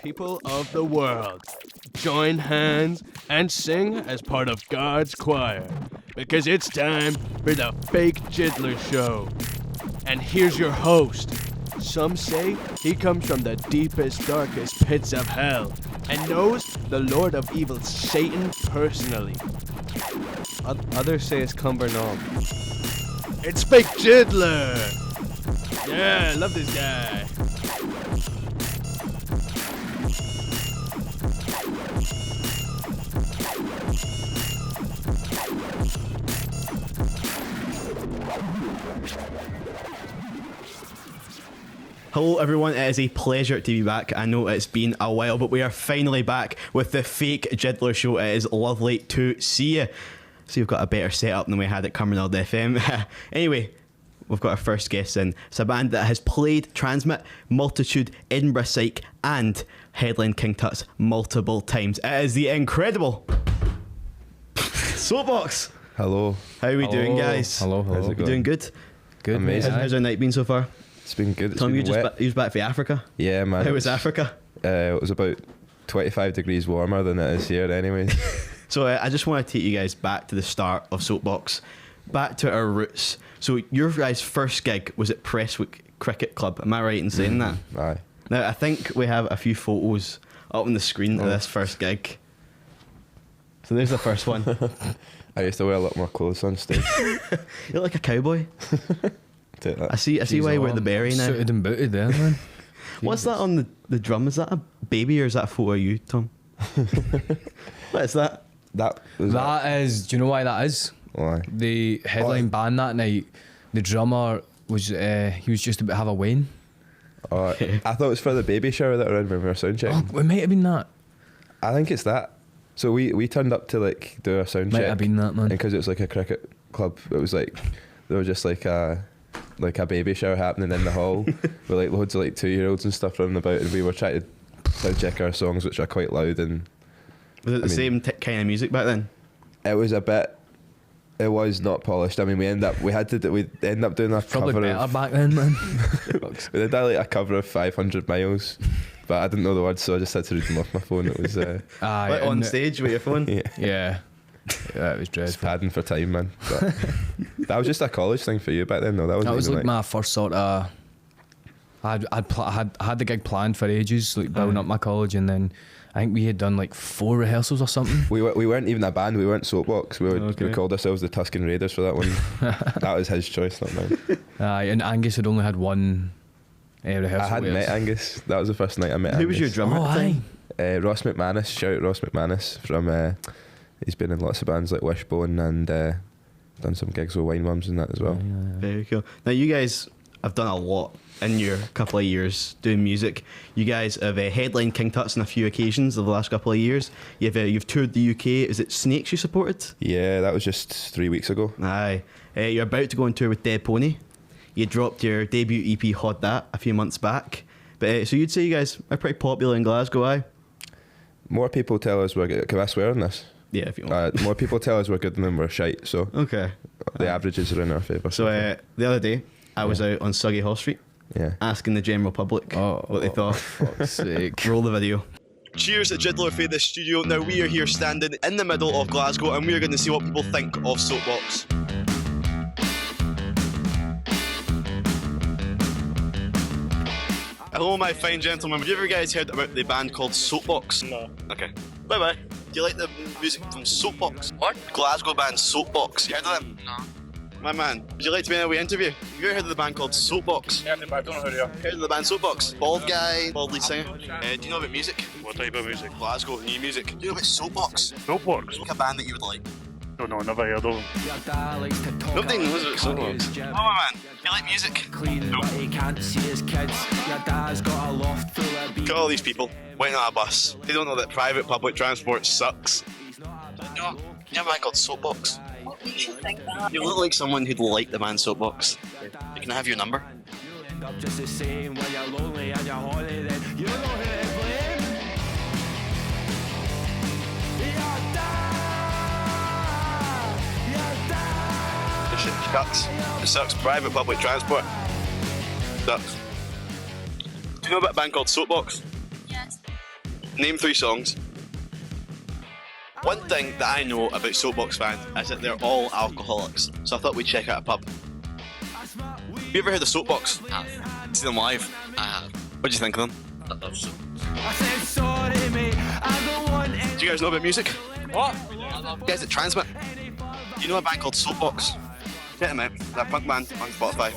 People of the world, join hands and sing as part of God's choir, because it's time for the fake Jiddler show. And here's your host. Some say he comes from the deepest, darkest pits of hell and knows the Lord of Evil, Satan, personally. Others say it's Cumbernauld. It's fake Jiddler! Yeah, I love this guy. Hello everyone, it is a pleasure to be back. I know it's been a while, but we are finally back with the fake Jiddler show. It is lovely to see you. So we've got a better setup than we had at Cumbernauld FM. Anyway, we've got our first guest in. It's a band that has played Transmit, Multitude, Edinburgh Psych and headlined King Tut's multiple times. It is the incredible Soapbox. Hello. How are we doing, guys? Hello. How's it You going? doing good? Good. Amazing. How's our night been so far? It's been good. It's Tom, been you wet. was back from Africa? Yeah, man. How was Africa? It was about 25 degrees warmer than it is here anyways. So I just want to take you guys back to the start of Soapbox, back to our roots. So your guys' first gig was at Prestwick Cricket Club. Am I right in saying that? Aye. Now, I think we have a few photos up on the screen of this first gig. So there's the first one. I used to wear a lot more clothes on stage. You look like a cowboy. Take that. I see why you wear the berry now. Suited and booted there, man. What's that on the drum? Is that a baby or is that a photo of you, Tom? What is that? That was That is. Do you know why that is? Why? The headline band that night, the drummer was he was just about to have a wane. Oh, I thought it was for the baby shower that were in when we were sound Oh, checking. it might have been that. I think it's that. So we turned up to like do our sound Might check. have been that, man. And because it was like a cricket club, it was like there was just like a baby shower happening in the hall with like loads of like 2-year-olds and stuff running about, and we were trying to sound check our songs, which are quite loud, and Was it the same kind of music back then? it was a bit. It was not polished. I mean, we ended up doing a Probably cover better of. back then, man. We did like a cover of 500 Miles, but I didn't know the words, so I just had to read them off my phone. It was Aye, Like on and stage with your phone? yeah, Yeah, it was it's dreadful. padding for time, man. But that was just a college thing for you back then, though. That That was even like my first sort of. I had the gig planned for ages, like building up my college, and then I think we had done like 4 rehearsals or something. We weren't even a band. We weren't Soapbox. We Okay. called ourselves the Tuscan Raiders for that one. That was his choice, not mine. Aye, and Angus had only had one rehearsal. I hadn't with met us. Angus. That was the first night I met Who Angus. was your drummer Oh, at the aye. time? Ross McManus. Shout out Ross McManus from. He's been in lots of bands like Wishbone and done some gigs with Wine Mums and that as well. Very cool. Now you guys have done a lot in your couple of years doing music. You guys have headlined King Tut's on a few occasions over the last couple of years. You've toured the UK. Is it Snakes you supported? Yeah, that was just 3 weeks ago. Aye. You're about to go on tour with Dead Pony. You dropped your debut EP Hod That a few months back. But so you'd say you guys are pretty popular in Glasgow, aye? More people tell us we're good. Can I swear on this? Yeah, if you want. More people tell us we're good than we're shite, so Okay. the averages are in our favour. So the other day, I was out on Suggy Hall Street yeah. asking the general public what they thought. Fuck's sake. Roll the video. Cheers to Jiddler for the studio. Now we are here standing in the middle of Glasgow and we are going to see what people think of Soapbox. Hello my fine gentlemen, have you ever guys heard about the band called Soapbox? No. Okay. Bye bye. Do you like the music from Soapbox? What? Glasgow band Soapbox. You heard of them? No. My man, would you like to be in a wee interview? Have you ever heard of the band called Soapbox? Yeah, but I don't know who they are. Heard of the band Soapbox? Bald guy, bald lead singer. Do you know about music? What type of music? Glasgow, new music. Do you know about Soapbox? Soapbox? Like a band that you would like? Don't know, never heard of them. Nobody knows about Soapbox. Oh my man, you like music? Look at all these people waiting on a bus. They don't know that private public transport sucks. You know a band called Soapbox? You look like someone who'd like the band Soapbox. Can I have your number? This shit sucks. It sucks. Private public transport sucks. Do you know about a band called Soapbox? Yes. Name 3 songs. One thing that I know about Soapbox fans is that they're all alcoholics, so I thought we'd check out a pub. Have you ever heard of Soapbox? I have. Seen them live? I have. What do you think of them? I love so. Do you guys know about music? What? You guys at Transmit? Do you know a band called Soapbox? Check them out. They're a punk band on Spotify.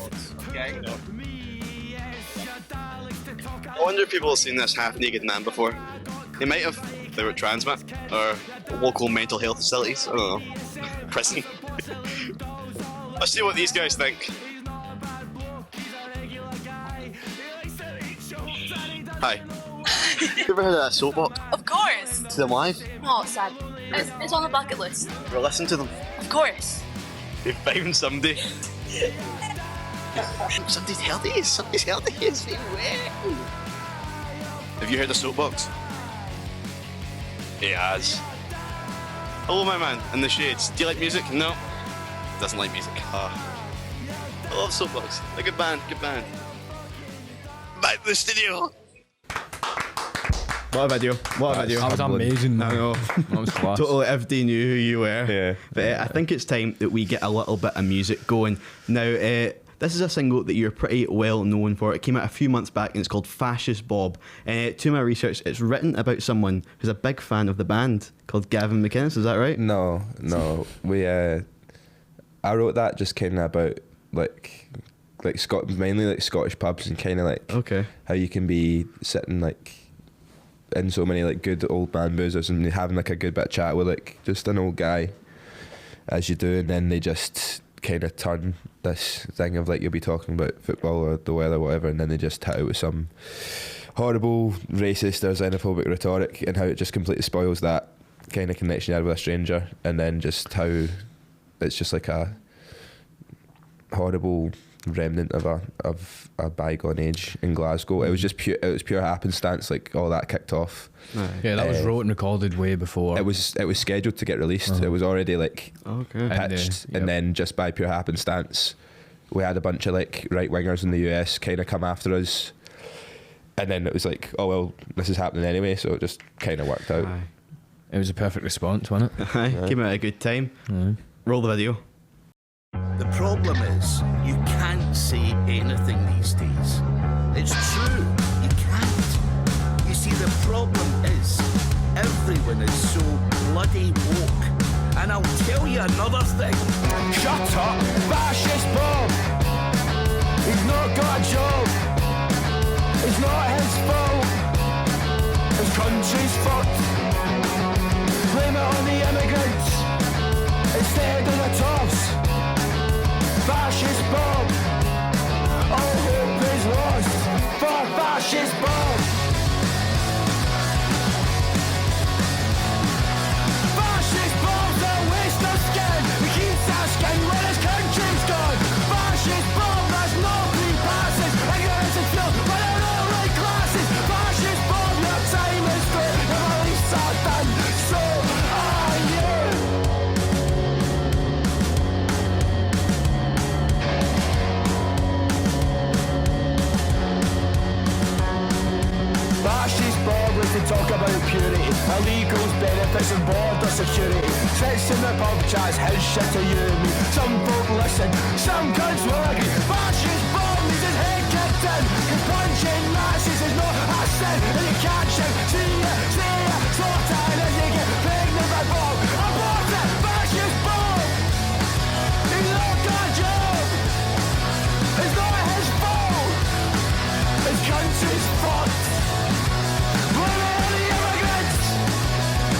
I wonder if people have seen this half-naked man before. They might have. If they were at Transmit or local mental health facilities. I don't know. Prison. Let's see what these guys think. Hi. You ever heard of Soapbox? Of course! See them live? Oh, it's sad. It's on the bucket list. Or listen to them? Of course. They found somebody. Somebody's healthy. Somebody's healthy. It's been well. Have you heard of Soapbox? He has. Hello, my man, in the shades. Do you like music? No. Doesn't like music. I love Soapbox. They're a good band. Good band. Back to the studio. What a video. What a video. That was amazing. I know. That was class. Totally everybody knew who you were. Yeah. But I think it's time that we get a little bit of music going. Now, this is a single that you're pretty well known for. It came out a few months back and it's called Fascist Bob. To my research, it's written about someone who's a big fan of the band called Gavin McInnes. Is that right? No. We I wrote that just kind of about like mainly like Scottish pubs and kind of like Okay. how you can be sitting like in so many like good old man boozers and having like a good bit of chat with like just an old guy as you do, and then they just kind of turn this thing of like you'll be talking about football or the weather or whatever, and then they just hit out with some horrible racist or xenophobic rhetoric, and how it just completely spoils that kind of connection you had with a stranger, and then just how it's just like a horrible remnant of a bygone age in Glasgow. It was just pure happenstance. Like all that kicked off. Yeah, that was wrote and recorded way before. It was scheduled to get released. It was already like pitched, and then just by pure happenstance, we had a bunch of like right wingers in the US kind of come after us, and then it was like, oh well, this is happening anyway, so it just kind of worked out. It was a perfect response, wasn't it? Came out at a good time. Roll the video. The problem is, you can't say anything these days. It's true, you can't. You see, the problem is, everyone is so bloody woke. And I'll tell you another thing. Shut up, Fascist Bob! He's not got a job. It's not his fault. His country's fucked. Blame it on the immigrants instead of the toughs. Fascist Bob, all hope is lost for Fascist Bob. Fascist Bob's a waste of skin. He keeps asking where his country's gone. Fascist Bob has no free passes. Ignorance is filled by their own right classes. Fascist Bob, your time is great. Your release are done, so are you. Fascist Bob was to talk about purity, illegals, benefits and border security. Sits in the pub chats, his shit to you and me. Some folk listen, some cunts will agree. Fascist Bob needs his head kicked in, cause punching Nazis is not a sin. And you can't shout, see ya, slaughter, and then you get pregnant by Bob. Abort it, Fascist Bob! He's not got a job! It's not his fault! His country's fucked!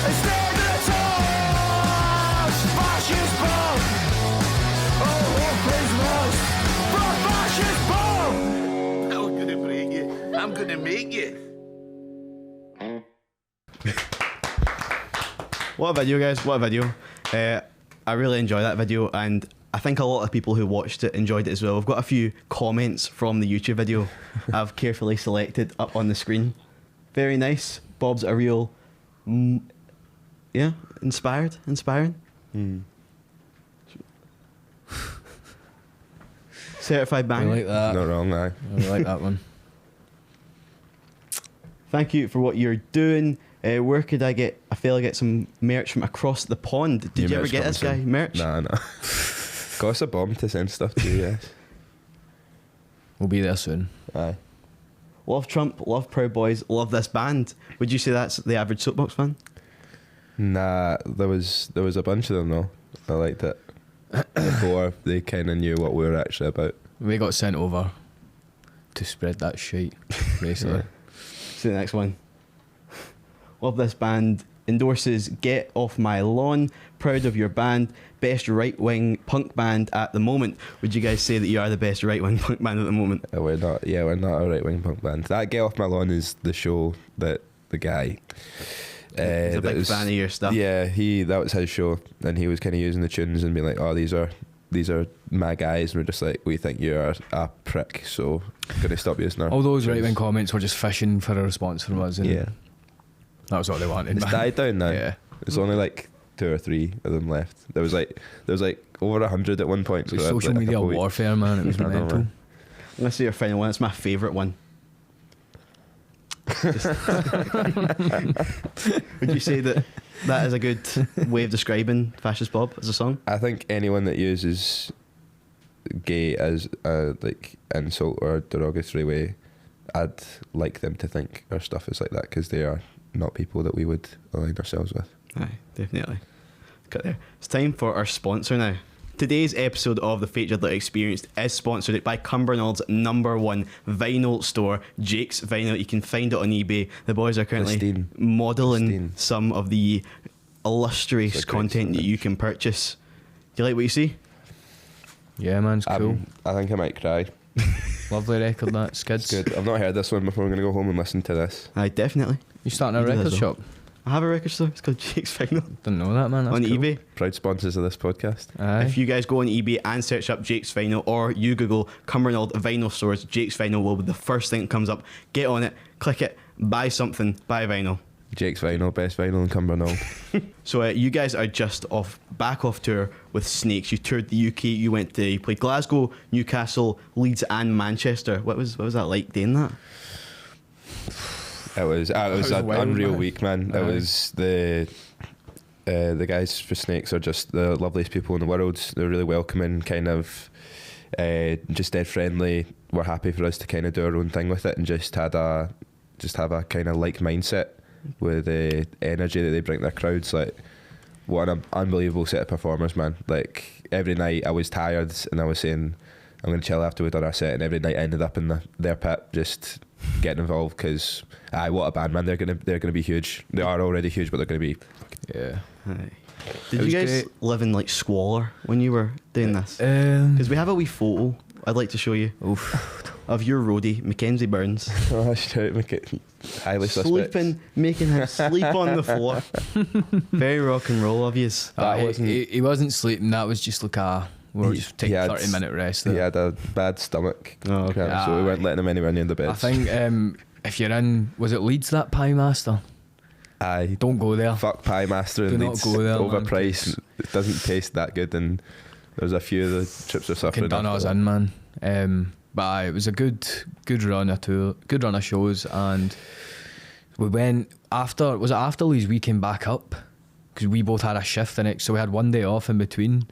Instead of the toss, Fascist Bob. Oh, hope is lost for Fascist Bob. I'm gonna break you. I'm gonna make you. What a video, guys. What a video. I really enjoy that video, and I think a lot of people who watched it enjoyed it as well. I've got a few comments from the YouTube video I've carefully selected up on the screen. Very nice. Bob's a real... inspiring. Certified I banger. like that. Not wrong, aye. I like that one. Thank you for what you're doing. Where could I get some merch from across the pond? Did you ever get this guy merch? Nah. Costs a bomb to send stuff to you, yes. We'll be there soon. Aye. Love Trump, love Proud Boys, love this band. Would you say that's the average Soapbox fan? Nah, there was a bunch of them though. I liked it. Before they kind of knew what we were actually about. We got sent over to spread that shit, basically. Yeah. See the next one. Love this band. Endorses Get Off My Lawn. Proud of your band. Best right-wing punk band at the moment. Would you guys say that you are the best right-wing punk band at the moment? We're not. Yeah, we're not a right-wing punk band. That Get Off My Lawn is the show that the guy. He's a big fan of your stuff. Yeah, that was his show, and he was kind of using the tunes and being like, "Oh, these are my guys," and we're just like, "We think you're a prick, so I'm gonna stop using our." All those tunes." right-wing comments were just fishing for a response from us. And Yeah, that was what they wanted. it's man. died down now. Yeah. There's only like 2 or 3 of them left. There was like over 100 at one point. It was so social like a media couple warfare, man. It was I know, mental. man. Let's see your final one. It's my favourite one. Would you say that is a good way of describing Fascist Bob as a song? I think anyone that uses gay as a like insult or derogatory way, I'd like them to think our stuff is like that, because they are not people that we would align ourselves with. Aye, definitely. Cut there. It's time for our sponsor now. Today's episode of the Fake Jiddler Experience is sponsored by Cumbernaulds' #1 vinyl store, Jake's Vinyl. You can find it on eBay. The boys are currently Pristine. modelling Pristine. some of the illustrious It's a great content that you can purchase. Do you like what you see? Yeah, man, it's cool. I think I might cry. Lovely record, that. Skids. Good. I've not heard this one before. I'm going to go home and listen to this. Aye, definitely. You starting a You do record as well. shop? I have a record store. It's called Jake's Vinyl Didn't know that, man. That's on cool. eBay. Proud sponsors of this podcast. Aye. If you guys go on eBay and search up Jake's Vinyl, or you Google Cumbernauld Vinyl Stores, Jake's Vinyl will be the first thing that comes up. Get on it, click it, buy something, buy vinyl. Jake's Vinyl, best vinyl in Cumbernauld. So you guys are just back off tour with Snakes. You toured the UK. You played Glasgow, Newcastle, Leeds, and Manchester. What was that like doing that? It was was an wild, unreal man. week, man. It Aye. was the guys for Snakes are just the loveliest people in the world. They're really welcoming, kind of just dead friendly. We're happy for us to kind of do our own thing with it and just have a kind of like mindset with the energy that they bring to their crowds. Like, what an unbelievable set of performers, man. Like, every night I was tired and I was saying I'm going to chill after we've done our set, and every night I ended up in their pit just getting involved, because what a band, man. They're gonna be huge. They are already huge, but they're gonna be Yeah. Aye. Did It you was guys great. live in like squalor when you were doing this? Because we have a wee photo I'd like to show you Oof. of your roadie, Mackenzie Burns, oh shit, make it highly suspect. making him sleep on the floor. Very rock and roll of yous. He wasn't sleeping. That was just like we were just taking 30-minute rest. He There. had a bad stomach Oh, okay. cramp, so we weren't letting him anywhere near the bed. I think if you're in, was it Leeds, that Pie Master? Aye, Don't go there. fuck Pie Master Do and not Leeds, go there, man, overpriced. 'cause- It doesn't taste that good, and there's a few of the trips are suffering. Fucking done after us that. in, man. But aye, it was a good run of tour, good run of shows, and we went after. Was it after Leeds we came back up? Because we both had a shift the next, so we had one day off in between.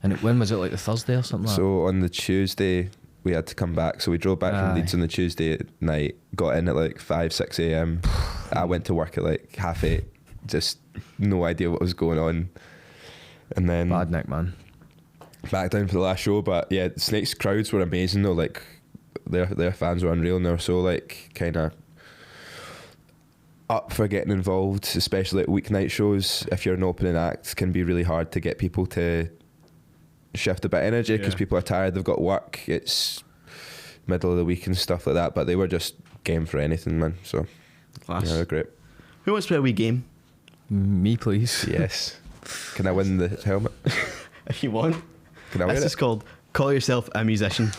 And when was it, like the Thursday or something? Like So on the Tuesday we had to come back, so we drove back Aye. from Leeds on the Tuesday night, got in at like 5-6 a.m. I went to work at like 8:30, just no idea what was going on, and then that? Bad nick, man. back down for the last show. But yeah, Snake's crowds were amazing though. Like their fans were unreal, and they were so like kind of up for getting involved, especially at weeknight shows. If you're an opening act, can be really hard to get people to shift a bit of energy, because Yeah. people are tired, they've got work, it's middle of the week and stuff like that. But they were just game for anything, man. So Class. yeah, they're great. Who wants to play a wee game? Me, please. Yes. Can I win the helmet? If you want. Can I wear This it? is called Call Yourself a Musician.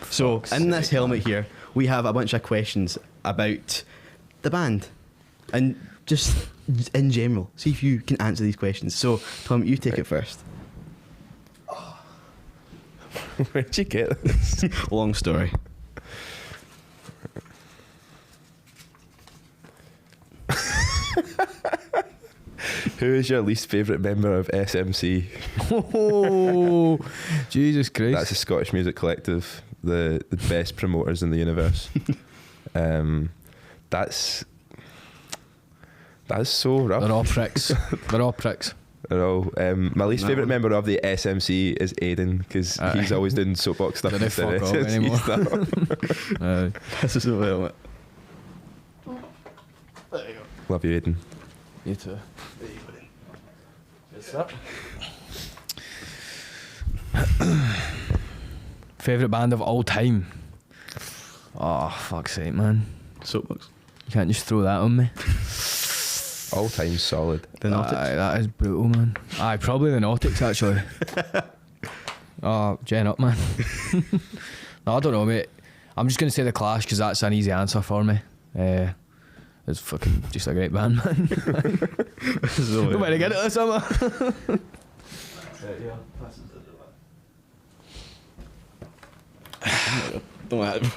So in this helmet here, we have a bunch of questions about the band and just in general. See if you can answer these questions. So Tom, you take it first. Where'd you get this? Long story. Who is your least favourite member of SMC? Oh, Jesus Christ. That's a Scottish music collective, the best promoters in the universe. That's so rough. They're all pricks. They're all pricks. They're all, my least favourite member of the SMC is Aidan, because he's always doing Soapbox stuff. They don't instead of fuck off SMC anymore. stuff. This is a helmet. Love you, Aidan. You too. Favourite band of all time? Oh, fuck's sake, man. Soapbox. You can't just throw that on me. All time solid. The Nautics. Aye, that is brutal, man. Aye, probably the Nautics, actually. Oh, gen up, man. No, I don't know, mate. I'm just going to say the Clash because that's an easy answer for me. It's fucking just a great band, man. Don't better get it this summer. Don't let it.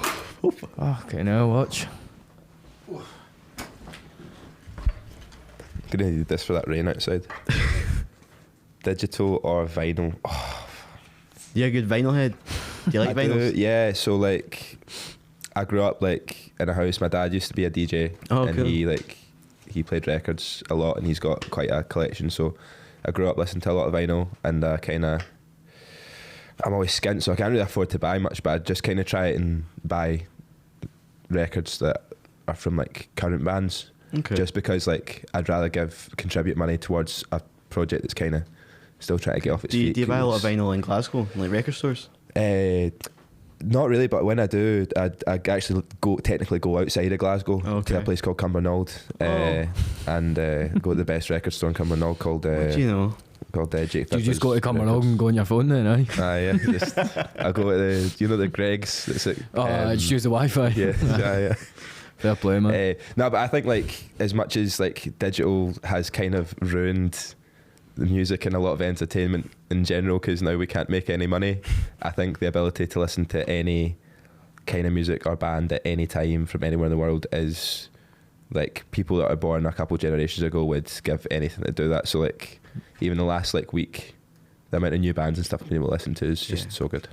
Okay, now watch. Gonna need this for that rain outside. Digital or vinyl? Oh, You a good vinyl head? Do you like I do, vinyls? yeah. So like, I grew up like in a house. My dad used to be a DJ, and cool. he played records a lot, and he's got quite a collection. So I grew up listening to a lot of vinyl, and I'm always skint, so I can't really afford to buy much. But I just kind of try it and buy records that are from like current bands. Okay. Just because like I'd rather contribute money towards a project that's kind of still trying to get off its feet. Do you buy a lot of 'cause, vinyl in Glasgow, like record stores? not really, but when I do, I actually technically go outside of Glasgow to a place called Cumbernauld, and go to the best record store in Cumbernauld called What do you know? called Jake. Do you just go to Cumbernauld and go on your phone then, aye? Yeah. I go to the Greggs. That's it. Just use the Wi-Fi. Yeah. Fair play, man. No, but I think like as much as like digital has kind of ruined the music and a lot of entertainment in general, because now we can't make any money, I think the ability to listen to any kind of music or band at any time from anywhere in the world is like, people that are born a couple generations ago would give anything to do that. So like even the last like week, the amount of new bands and stuff I've been able to listen to is just so good.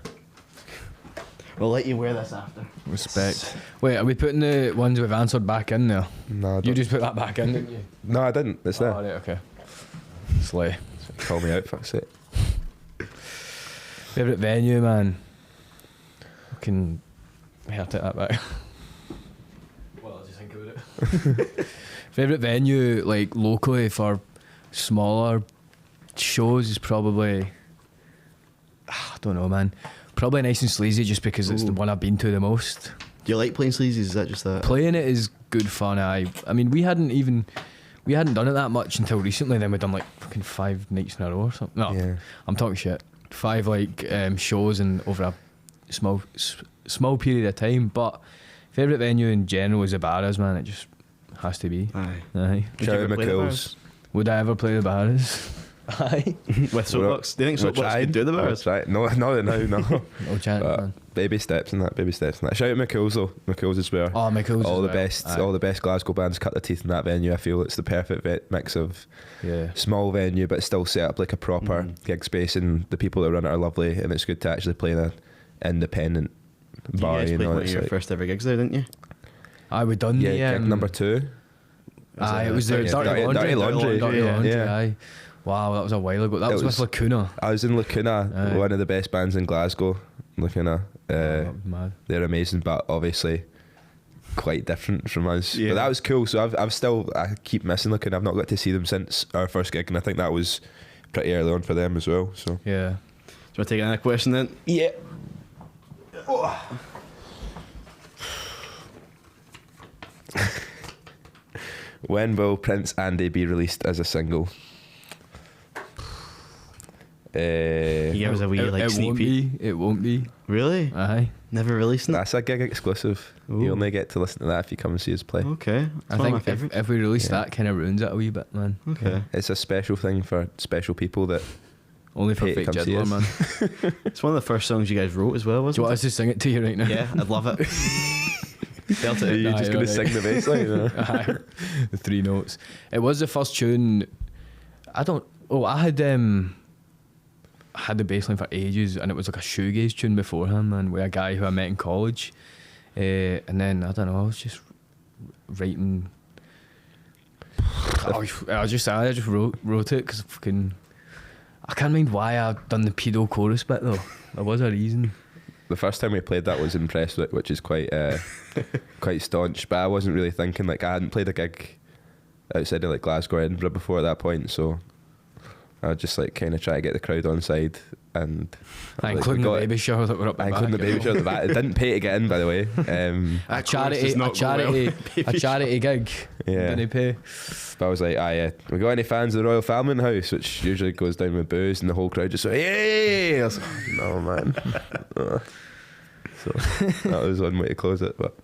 We'll let you wear this after. Respect. Wait, are we putting the ones we've answered back in there? No, You just put that back in, didn't you? No, I didn't. It's there. Oh, right, okay. Slay. Call me out, fuck's it. Favourite venue, man? Fucking... I have to take that back. Well, I'll just think about it. Favourite venue, like, locally for smaller shows is probably... I don't know, man. Probably Nice and Sleazy, just because it's the one I've been to the most. Do you like playing sleazies? Is that just that? Playing it is good fun. I mean, we hadn't done it that much until recently. Then we'd done like fucking 5 nights in a row or something. No, Yeah. I'm talking shit. 5 like shows in over a small period of time. But favourite venue in general is the Barras, man. It just has to be. Aye. Aye. Would you Charlie ever play the McCool's. Would I ever play the Barras? Aye. With Soapbox? Do you think Soapbox could do the bars? Right. No. No chance, But man. baby steps in that. Shout out McCool's though. McCool's is where Oh, McCool's all as the well. best, Aye. all the best Glasgow bands cut their teeth in that venue. I feel it's the perfect mix of Yeah. small venue, but still set up like a proper gig space, and the people that run it are lovely, and it's good to actually play in an independent You bar. guys You played know, one of it's your like, first ever gigs there, didn't you? Aye, we done the gig number 2. Aye, it was the Dirty Dirty Laundry. Dirty Laundry. Dirty Yeah. Laundry, Yeah. aye. Wow, that was a while ago. That It was with was- Lacuna. I was in Lacuna, Aye. one of the best bands in Glasgow. Lacuna. That was mad. They're amazing, but obviously quite different from us. Yeah. But that was cool. So I keep missing Lacuna. I've not got to see them since our first gig, and I think that was pretty early on for them as well. So Yeah. Do you want to take another question then? yeah. When will Prince Andy be released as a single? You gave us a wee like it sneak won't peek. be. It won't be. Really? Aye. Never releasing it? That's a gig exclusive. Ooh. You only get to listen to that if you come and see us play. Okay. It's I one of my think favourites. if we release Yeah. that, kind of ruins it a wee bit, man. Okay. It's a special thing for special people that Only for Pay to fake come see Jiddler, us. man. It's one of the first songs you guys wrote as well, Do you wasn't want us to sing it to you right now? it? Yeah, I'd love it. Delta out. You're Aye, just going to right. sing the bass line. Or? Aye. The 3 notes. It was the first tune. I had the bass line for ages, and it was like a shoegaze tune beforehand, man, with a guy who I met in college. And then I don't know, I was just writing. I just wrote it because fucking. I can't mind why I done the pedo chorus bit though. There was a reason. The first time we played that was in Prestwick, which is quite quite staunch. But I wasn't really thinking, like, I hadn't played a gig outside of like Glasgow or Edinburgh before at that point, so I would just like kind of try to get the crowd on side, and like, Including the baby shower that were up the back. including the baby shower at the back. It didn't pay to get in, by the way. A charity gig. Yeah. Didn't he pay? But I was like, we got any fans of the Royal Family in the house? Which usually goes down with booze, and the whole crowd just went, yay! I was like, no, man. So that was one way to close it, but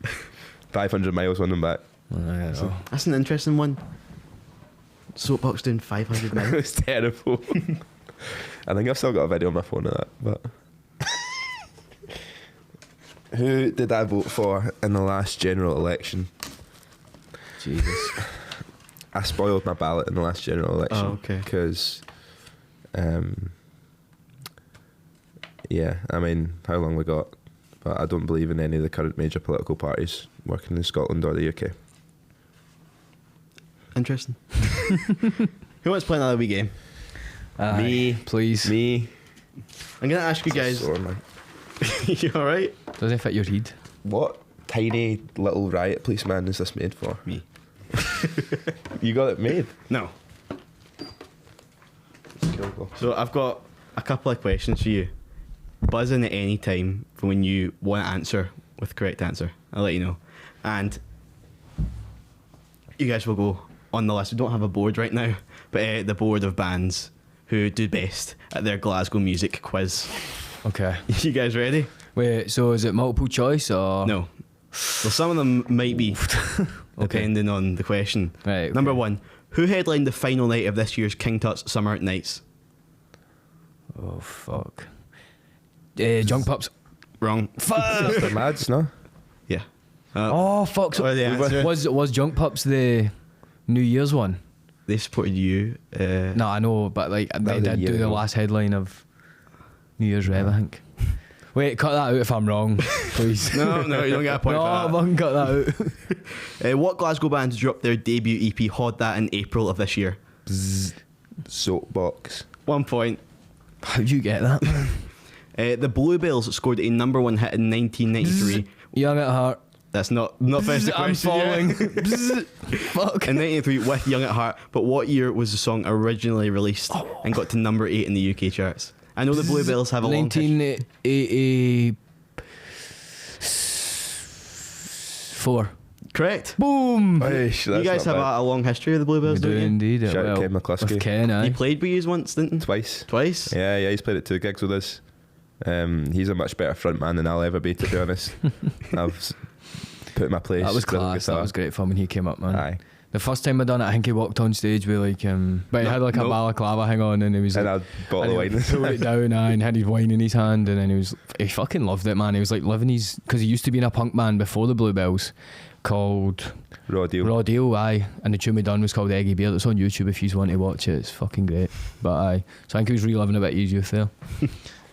500 miles on them back. That's an interesting one. Soapbox doing 500 It miles. was terrible. I think I've still got a video on my phone of that, but who did I vote for in the last general election? Jesus. I spoiled my ballot in the last general election. Oh, okay. Because, yeah, I mean, how long we got? But I don't believe in any of the current major political parties working in Scotland or the UK. Interesting. Who wants to play another wee game? Me, please. Me. I'm going to ask you guys. Sore, man. You alright? Doesn't fit your head. What tiny little riot policeman is this made for? Me. You got it made? No. Go. So I've got a couple of questions for you. Buzz in at any time from when you want to answer with the correct answer. I'll let you know. And you guys will go on the list. We don't have a board right now, but the board of bands who do best at their Glasgow music quiz. Okay. You guys ready? Wait, so is it multiple choice or? No. Well, some of them might be, depending on the question. Right. Okay. Number 1. Who headlined the final night of this year's King Tut's Summer Nights? Oh fuck. Junk Pups. Wrong. Fuck. The Mads, no? Yeah. Oh fuck. So What are the answers? was Junk Pups the New Year's one? They supported you. No, I know, but like they was a did year do the ago. last headline of New Year's Rev, I think. Wait, cut that out if I'm wrong, please. No, you don't get a point No, for that. fucking cut that out. What Glasgow band dropped their debut EP Hod That in April of this year? Soapbox. 1 point. How'd you get that, man? The Bluebells scored a number 1 hit in 1993. Young at heart. That's not finished the I'm question falling. yet. Bzz. Fuck. In 1993 with Young at Heart, but what year was the song originally released and got to number 8 in the UK charts? I know the Bluebells have a long history. 1984. Correct. Boom. You guys have a long history of the Bluebells, We don't do you? indeed. Shout out Ken McCluskey. With Ken, aye. He played with you once, didn't he? Twice. Twice? Yeah, he's played at 2 gigs with us. He's a much better front man than I'll ever be, to be honest. I've put in my place. That was rhythm class. guitar. That was great fun when he came up, man. Aye. The first time I done it, I think he walked on stage with like but he had like a balaclava hang on, and he was And like, a bottle of and wine. he pulled it down and had his wine in his hand, and then he fucking loved it, man. He was like living his, because he used to be in a punk band before the Bluebells called Raw deal. Raw Deal, aye, and the tune we done was called Eggy Beer. That's on YouTube if you want to watch it. It's fucking great. But aye, so I think he was reliving a bit of his youth there.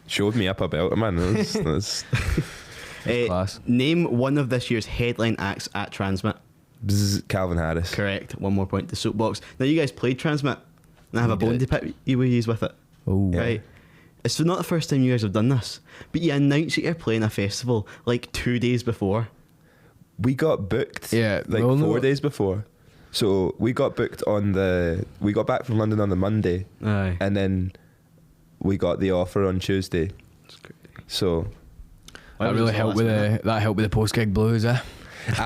Showed me up about it, man. That's Class. Name one of this year's headline acts at Transmit. Calvin Harris. Correct. 1 more point to Soapbox. Now, you guys played Transmit, and I have a bone to pick you with it. Oh, Right. It's not the first time you guys have done this, but you announce that you're playing a festival like 2 days before. We got booked Yeah, like well, 4 no. days before. So we got booked we got back from London on the Monday, Aye. and then we got the offer on Tuesday. So That really helped with the post gig blues, eh?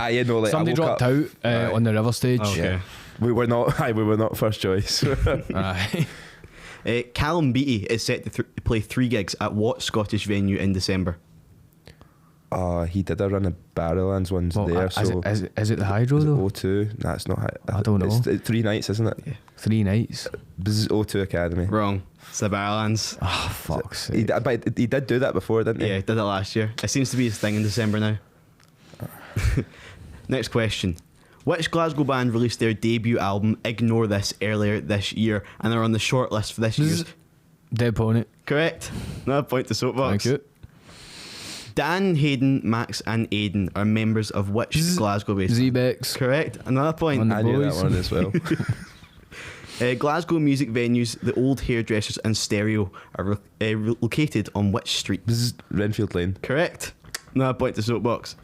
you know, like Somebody I woke dropped up, out on the river stage. Okay. We were not first choice. Aye. Callum Beattie is set to play 3 gigs at what Scottish venue in December? He did a run of Barrowlands ones Well, there. is So it the Hydro is it though? O2? Nah, it's not. I don't know. It's 3 nights, isn't it? Yeah. 3 nights. O2 Academy. Wrong. It's the Barrowlands. Oh fuck's He sake. did, but he did do that before, didn't he? Yeah, he did it last year. It seems to be his thing in December now. Next question. Which Glasgow band released their debut album Ignore This earlier this year and are on the shortlist for this year's... Dead Pony. Correct. Another point to Soapbox. Thank you. Dan, Hayden, Max and Aidan are members of which Glasgow-based... Z-Bex. Correct. Another point. On the I knew that boys. one as well. Glasgow music venues, the Old Hairdressers and Stereo are located on which street? Renfield Lane. Correct. Another point to Soapbox.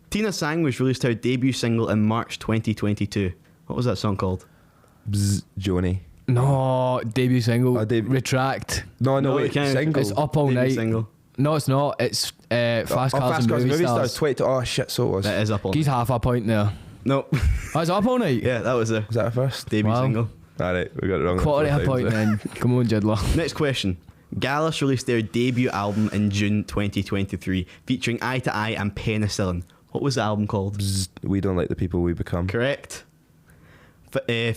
Tina Sangwich released her debut single in March 2022. What was that song called? Joni. No, debut single. Retract. No, No, wait. it can't. Single. It's Up All Debut Night. single. No, it's not. It's Fast Oh, Cars and Movie Stars. 20. Oh shit, so it was. That is Up All He's Night. half a point there. No. Oh, it's Up All Night? Yeah, that was a Was that a first? debut Wow. single. Alright, we got it wrong. Quarter of a 4 point times. then. Come on, Jiddler. Next question. Gallus released their debut album in June 2023, featuring Eye to Eye and Penicillin. What was the album called? We don't like the people we become. Correct.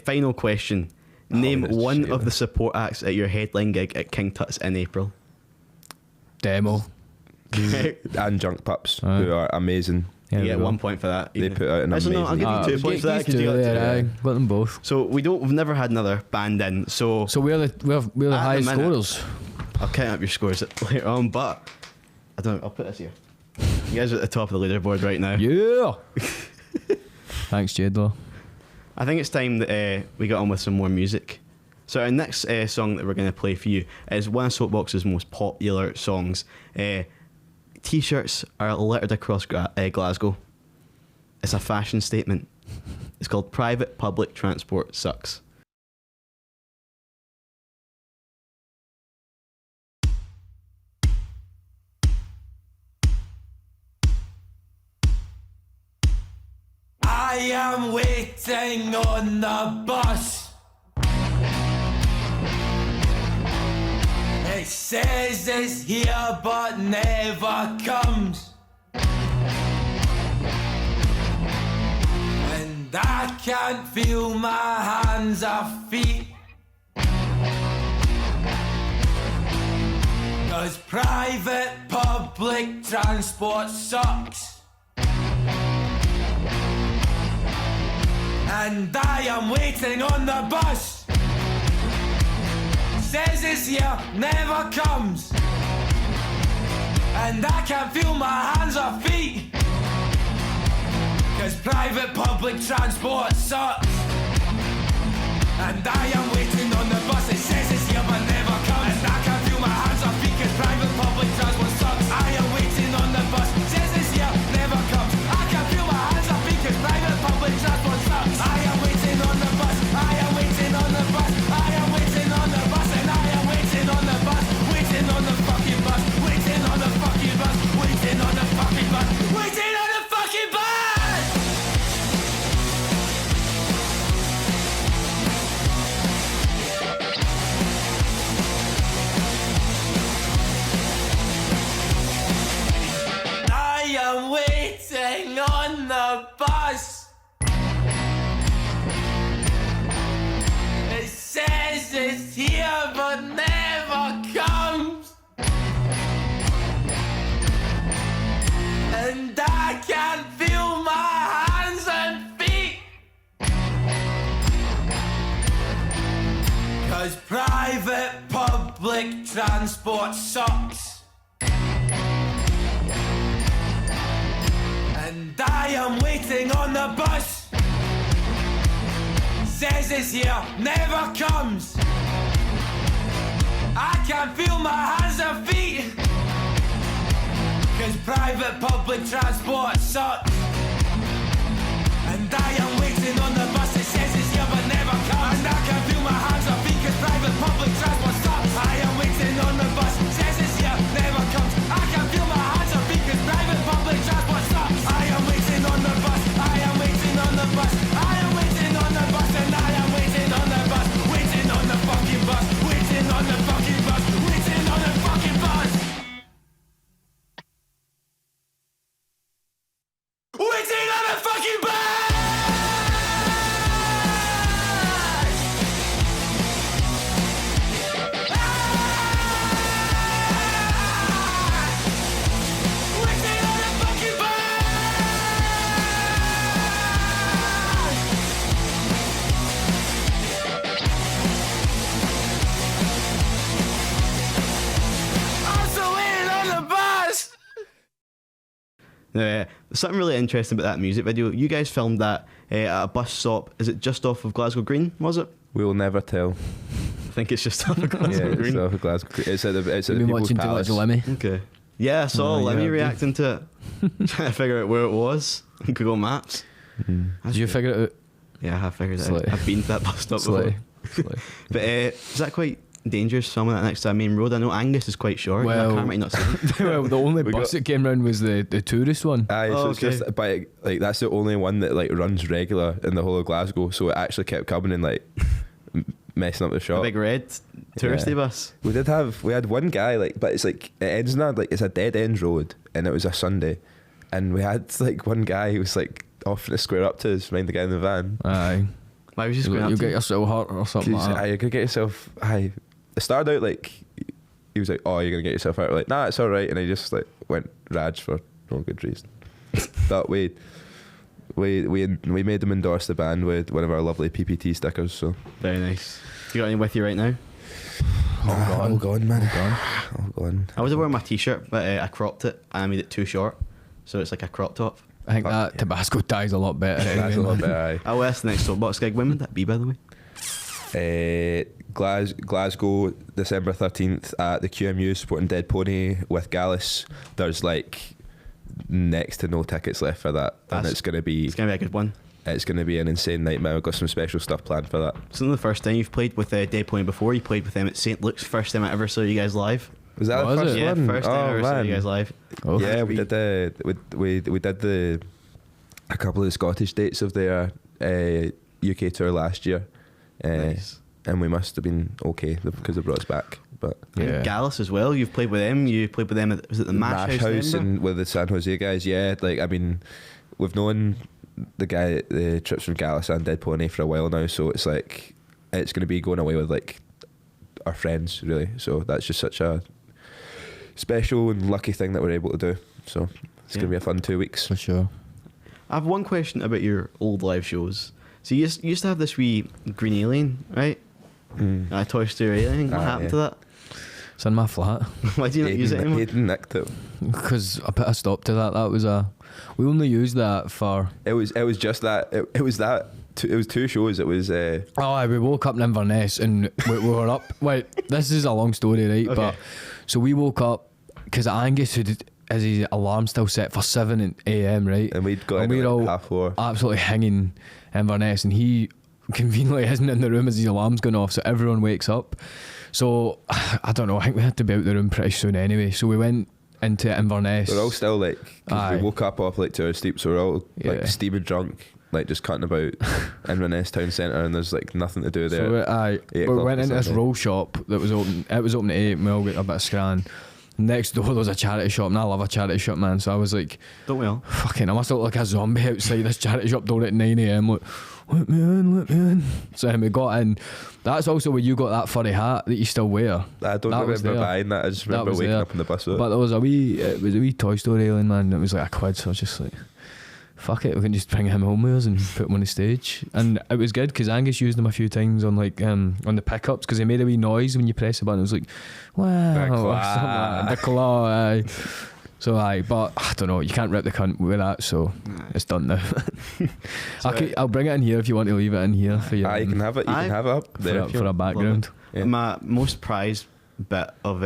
Final question. Name that's one shit. of the support acts at your headline gig at King Tut's in April. Demo. And Junk Pups, Aye. who are amazing. Yeah, You we get go. 1 point for that. They put out an Actually, no, I'll amazing- give you 2 points for that because you got two. Aye, got them both. So we've never had another band in. So So we're the At the highest minute- scorers. I'll count up your scores later on, but I don't. I'll put this here. You guys are at the top of the leaderboard right now. Yeah. Thanks, Jiddler. I think it's time that we get on with some more music. So our next song that we're going to play for you is one of Soapbox's most popular songs. T-shirts are littered across Glasgow. It's a fashion statement. It's called Private Public Transport Sucks. I am waiting on the bus. It says it's here but never comes. And I can't feel my hands or feet. 'Cause private public transport sucks. And I am waiting on the bus. Says it's here, never comes. And I can't feel my hands or feet. 'Cause private public transport sucks. And I am waiting on the bus. It says it's here but never comes. And I can't feel my hands or feet 'cause private public transport sucks. I am waiting on the bus. Says it's here, never comes. I can't feel my hands or feet 'cause private public transport sucks. I am waiting on the bus. I am waiting on the bus. I am waiting on the bus. And I am waiting on the bus. Waiting on the fucking bus. Waiting on the fucking bus. Waiting on the fucking bus. Waiting on the fucking bus. I am waiting on the bus. It says it's here but never comes. And I can't feel my hands and feet. 'Cause private public transport sucks. And I am waiting on the bus. Says it's here, never comes. I can't feel my hands or feet. 'Cause private public transport sucks. And I am waiting on the bus. It says it's here but never comes. And I can't feel my hands or feet 'cause private public transport sucks. I am waiting on the bus. Says it's here, never comes. I can't feel my hands or feet 'cause private public transport sucks. I am waiting on the bus. I am waiting on the bus. I am waiting on the bus. And I am waiting on the bus. Waiting on the fucking bus. Waiting on the fucking bus. Waiting on the fucking bus. Waiting on the fucking bus. Now, something really interesting about that music video. You guys filmed that at a bus stop. Is it just off of Glasgow Green? Was it? We will never tell. I think it's just off of Glasgow Yeah, Green. it's off of Glasgow. It's at the You've been People's watching too Palace. much Lemmy. Okay. Yeah, I saw Oh, Lemmy yeah. reacting to it, trying to figure out where it was on Google Maps. Did you figure it out? Yeah, I have figured it out. Slay. I've been to that bus stop before. Slay. But is that quite dangerous filming that next to a main road? I know Angus is quite short. Well- I can't might not see it. Well, the only We bus got- that came round was the tourist one. Aye, so it's okay. just, but like that's the only one that like runs regular in the whole of Glasgow. So it actually kept coming and like messing up the A shop. big red touristy Yeah. bus. We had one guy like, but it's like it ends in like it's a dead end road, and it was a Sunday, and we had like one guy who was like offering to square up to us, mind the guy in the van. Aye. Why was you going You'll up get to? yourself hurt or something like that. You could get yourself. Aye, it started out like he was like, "Oh, you're gonna get yourself out." We're like, "Nah, it's all right," and he just like went Raj for no good reason. But we made them endorse the band with one of our lovely PPT stickers. So Very nice. You got any with you right now? all gone, man. Gone. All gone. I was wearing my t-shirt, but I cropped it and I made it too short, so it's like a crop top. I think that Tabasco tie's a lot better. That's a anyway, lot man. better. Oh, that's the next Soapbox gig. When would that be, by the way? Aye. Glasgow, December 13th at the QMU supporting Dead Pony with Gallus. There's like next to no tickets left for that, and That's- it's gonna be a good one. an insane nightmare. We've got some special stuff planned for that. It's not the first time you've played with Dead Pony before. You played with them at St. Luke's. First time I ever saw you guys live. Was that Was the first it? Yeah, one? first time I Oh ever saw man, you guys live. Oh. yeah, we did a couple of the Scottish dates of their UK tour last year, Nice. and we must have been okay because they brought us back. But Yeah. Gallus as well. You've played with them. You played with them at, was it the Mash House? in Edinburgh? and with the San Jose guys, yeah. Like I mean, we've known the trips from Gallus and Dead Pony for a while now, so it's like it's going to be going away with like our friends, really. So that's just such a special and lucky thing that we're able to do. So it's going to be a fun 2 weeks. For sure. I have one question about your old live shows. So you used to have this wee green alien, right? A Toy Story alien. What happened to that? It's in my flat. Why do you not use it anymore? Hayden nicked it. Because I put a stop to that. That was we only used that for. It was just that. It was that. It was 2 shows. It was. Oh, aye, we woke up in Inverness and we were up. Wait, this is a long story, right? Okay. But so we woke up because Angus had his alarm still set for 7 a.m. right? And we'd got and in we're at all like 4:30. absolutely hanging Inverness, and he conveniently isn't in the room as his alarm's going off, so everyone wakes up. So I don't know. I think we had to be out the room pretty soon anyway. So we went into Inverness. We're all still like, 'cause Aye. we woke up off like 2 hours sleep, so we're all Yeah. like steaming drunk, like just cutting about Inverness town centre, and there's like nothing to do there. So we 8 o'clock went on into this Sunday. roll shop that was open. It was open at 8 and we all got a bit of scran. Next door there was a charity shop, and I love a charity shop, man. So I was like, Don't we all? fucking, I must look like a zombie outside this charity shop door at 9 a.m. Like, let me in. So then we got in. That's also where you got that furry hat that you still wear. I don't That was remember there. buying that. I just That remember was waking there. up in the bus with it. But there was it was a wee Toy Story alien, man. It was like a quid, so I was just like, fuck it, we can just bring him home with us and put him on the stage. And it was good because Angus used him a few times on like on the pickups because he made a wee noise when you press the button. It was like, wow, The or claw. something like that. The claw, aye. So but I don't know, you can't rip the cunt with that, so it's done now. I'll bring it in here if you want to leave it in here for you. You can have it. You Aye. can have it up there. for a background. Yeah. My most prized bit of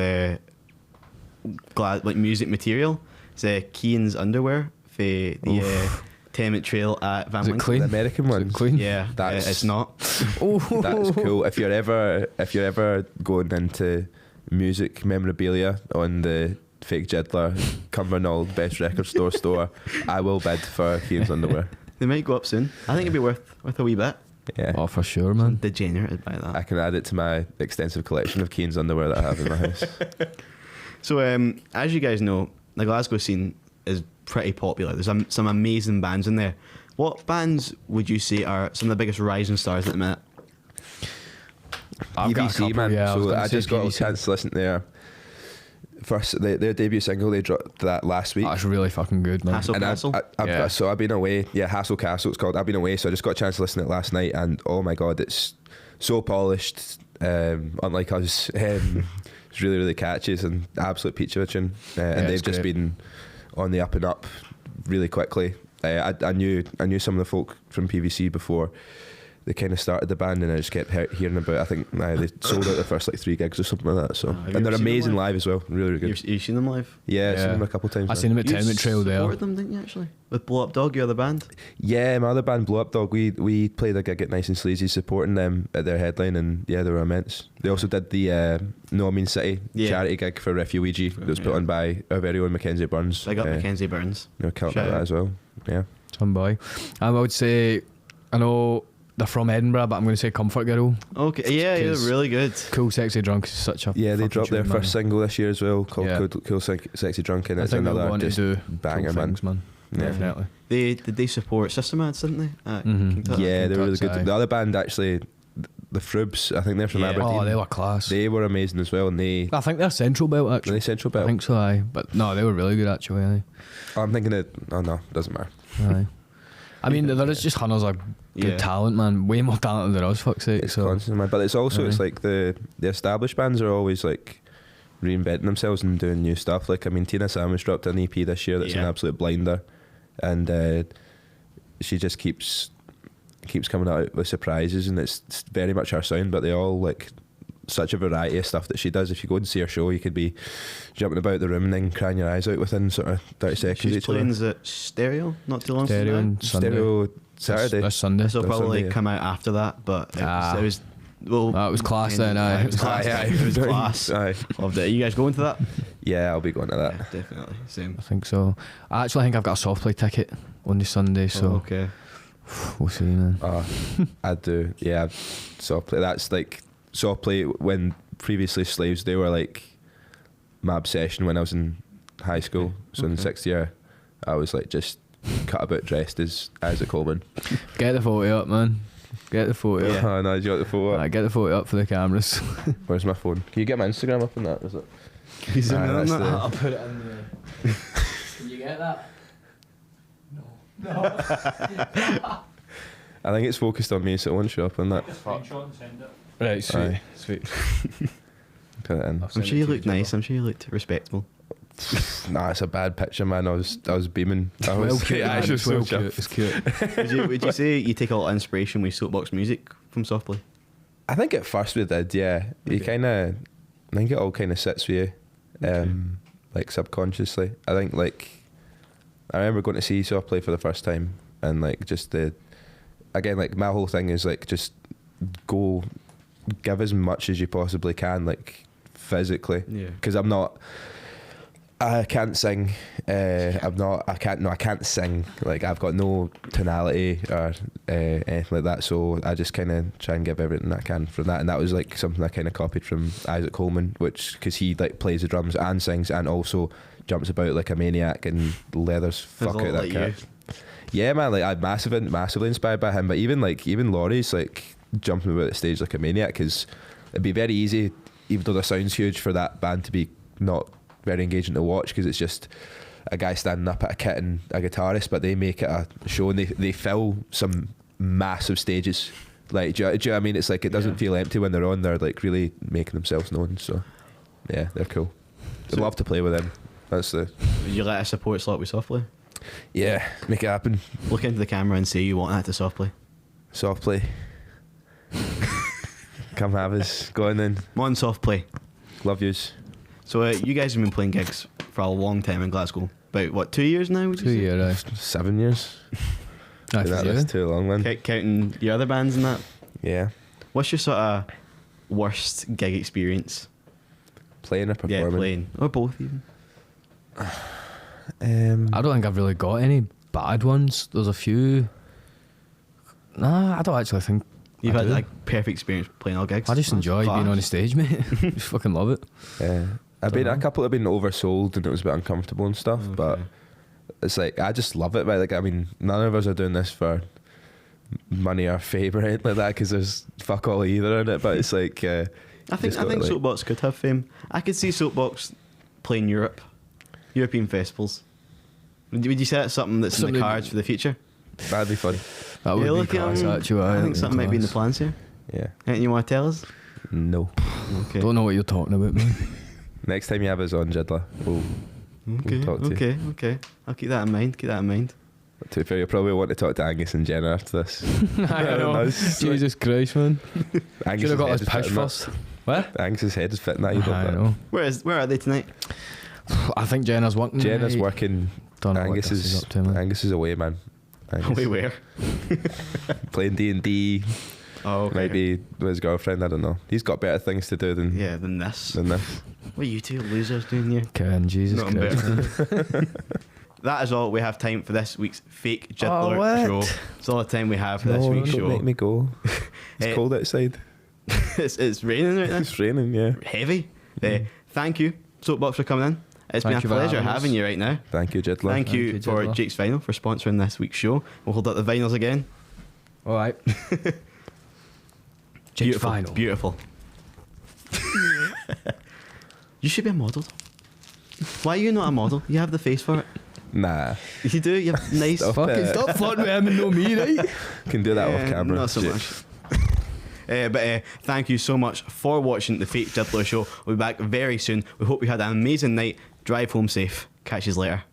like music material is Keane's underwear for the Tenement Trail at Van Is it Winkle. clean? The American Is one. it clean? Yeah, That's- it's not. That's cool. If you're ever going into music memorabilia on the fake Jiddler Cumbernauld Best Record Store, I will bid for Keane's underwear. They might go up soon. I think it'd be worth a wee bit. Yeah. Oh, for sure, man. Degenerated by that. I can add it to my extensive collection of Keane's underwear that I have in my house. So, as you guys know, the Glasgow scene is pretty popular. There's some amazing bands in there. What bands would you say are some of the biggest rising stars at the minute? I've got a PVC, couple, man. yeah, I was so gonna I say just got a PVC. chance to listen to their debut single. They dropped that last week. That's really fucking good, man. Hassle And Castle? Yeah. So I've been away. Yeah, Hassle Castle it's called. I've been away, so I just got a chance to listen to it last night, and oh my god, it's so polished. Unlike us, it's really, really catchy. It's an absolute peach of a tune, and it's they've just great. been on the up and up really quickly. I knew some of the folk from PVC before they kind of started the band, and I just kept hearing about. I think they sold out the first like 3 gigs or something like that. So, have you and they're ever seen them amazing live? live as well. Really, really good. You've seen them live? Yeah, I've seen them a couple of times. I now. seen them at You Tenement Trail there. supported them, didn't you, actually? With Blow Up Dog, your other band? Yeah, my other band, Blow Up Dog, we played a gig at Nice and Sleazy supporting them at their headline, and yeah, they were immense. They also did the No Mean City charity gig for Refugee that was put on by our very own Mackenzie Burns. Big up Mackenzie Burns. They were killed Shout at that out. as well. Yeah. Some boy. I would say, I know they're from Edinburgh, but I'm going to say Comfort Girl. Okay, yeah, Because- really good. Cool Sexy Drunk is such a Yeah, they fucking dropped their tune, first man. single this year as well, called Yeah. Cool Sexy Drunk, and I it's think they'll another want to just do banger, cool man. things, man. Yeah. Definitely. Did they support Systemats, didn't they? Mhm. King Tut? Yeah, they were really Tuts, good. aye. The other band actually, the Frubs, I think they're from Yeah. Aberdeen. Oh, they were class. They were amazing as well, and I think they're Central Belt, were actually. they Central I Belt. think so, aye. But no, they were really good, actually, aye. I'm thinking it. Oh no, doesn't matter. Aye. I mean, there is just hundreds of good Yeah. talent, man. Way more talent than us, fuck's sake. It's So constant, man. But it's also it's Aye. like the established bands are always like reinventing themselves and doing new stuff. Like I mean, Tina Salmons dropped an EP this year that's an Yeah. absolute blinder, and she just keeps coming out with surprises, and it's very much her sound. But they all like such a variety of stuff that she does. If you go and see her show, you could be jumping about the room and then crying your eyes out within sort of 30 seconds. She's each other. playing at Stereo not too long Stereo from now. and Sunday. Stereo Saturday. This Sunday. This will That's probably Sunday, yeah. come out after that, but it was well. That was class then, aye. It was class. Aye, aye. It was class. Aye. Loved it. Are you guys going to that? Yeah, I'll be going to that. Yeah, definitely. Same. I think so. I actually think I've got a soft play ticket on this Sunday, so Oh, okay. we'll see, man. I do. Yeah, soft play. That's like soft play when previously Slaves, they were like my obsession when I was in high school. So in Okay. 6th year, I was like just cut about dressed as Isaac Coleman. Get the photo up, man. Get the photo up. Oh no, did you got the photo? Aye, get the photo up for the cameras. Where's my phone? Can you get my Instagram up on that? Is it? Can you zoom in on that's that? the- I'll put it in there. Can you get that? No. I think it's focused on me, so it won't show up on that. Right, sweet. Aye. Sweet. Put it in. I'm sure you looked nice. I'm sure you looked respectable. Nah, it's a bad picture, man. I was beaming. I was, Well cute, I was it's so well chuffed. cute. It's cute. Would you say you take a lot of inspiration with Soapbox music from Softplay? I think at first we did, yeah. You Okay. kind of, I think it all kind of sits with you, like subconsciously. I think like, I remember going to see Soft play for the first time, and like just again, like my whole thing is like just go, give as much as you possibly can, like physically, Yeah. because I can't sing. I can't sing. Like I've got no tonality or anything like that. So I just kind of try and give everything I can from that. And that was like something I kind of copied from Isaac Coleman, which because he like plays the drums and sings and also jumps about like a maniac and leathers fuck lot out that like cat. you. Yeah, man. Like I'm massively inspired by him. But even Laurie's like jumping about the stage like a maniac, because it'd be very easy, even though the sound's huge, for that band to be not very engaging to watch, because it's just a guy standing up at a kit and a guitarist, but they make it a show, and they fill some massive stages. Like, do you know what I mean? It's like it doesn't feel empty when they're on. They're like really making themselves known. So yeah, they're cool. I'd love to play with them. That's the Would you let a support slot with Softplay? yeah, make it happen. Look into the camera and say you want that to Softplay. Soft play. Come have us. Go on then. I'm on Softplay. Love yous. So you guys have been playing gigs for a long time in Glasgow. About what, 2 years now? Would you 2 say? years, 7 years. aye. That's too long, man. Counting your other bands and that. Yeah. What's your sort of worst gig experience? Playing or Yeah, performing. playing or both even. I don't think I've really got any bad ones. There's a few. Nah, I don't actually think You've I had do. like perfect experience playing all gigs. I just That's enjoy being class. on the stage, mate. Just fucking love it. I've been a couple have been oversold and it was a bit uncomfortable and stuff, but Okay. it's like I just love it. But like I mean, none of us are doing this for money or fame or anything like that, because there's fuck all either in it. But it's like I think just gotta, like- Soapbox could have fame. I could see Soapbox playing European festivals. Would you say that's something that's in Something- the cards for the future? that'd be fun. That would be class, actually. I think that'd something be might be in the class. plans here. Yeah. Anything you want to tell us? No. Okay. Don't know what you're talking about, man. Next time you have us on Jiddler, we'll Okay, talk to you. okay. I'll keep that in mind. To be fair, you'll probably want to talk to Angus and Jenna after this. I don't know. Jesus Christ, man. Angus Should have got head his is pish fitting that. first. What? Angus's head is fitting that. You I don't know. Where are they tonight? I think Jenna's working. Jenna's tonight. working. Don't know Angus what this is up to, man. Angus is away, man. Angus Wait, where? playing D&D. Oh, okay. Maybe with his girlfriend. I don't know. He's got better things to do than Than this. Than this. What are you two losers doing here? Kevin, Jesus Nothing Christ. better. That is all we have time for this week's fake Jiddler what? show. It's all the time we have for this No, week's don't show. make me go. It's cold outside. It's raining right now. It's raining, yeah. Heavy. Thank you, Soapbox, for coming in. It's Thank been you a for pleasure having us. having you right now. Thank you, Jiddler. Thank you you, for Jiddler. Jake's Vinyl for sponsoring this week's show. We'll hold up the vinyls again. All right. Jake's Beautiful. Vinyl. Beautiful. You should be a model. Why are you not a model? You have the face for it. Nah. You do. You have nice. Stop Fucking it. stop flirting with him and know me, right? Can do that off camera. Not so Jake. much. But thank you so much for watching the Fake Jiddler Show. We'll be back very soon. We hope you had an amazing night. Drive home safe. Catch you later.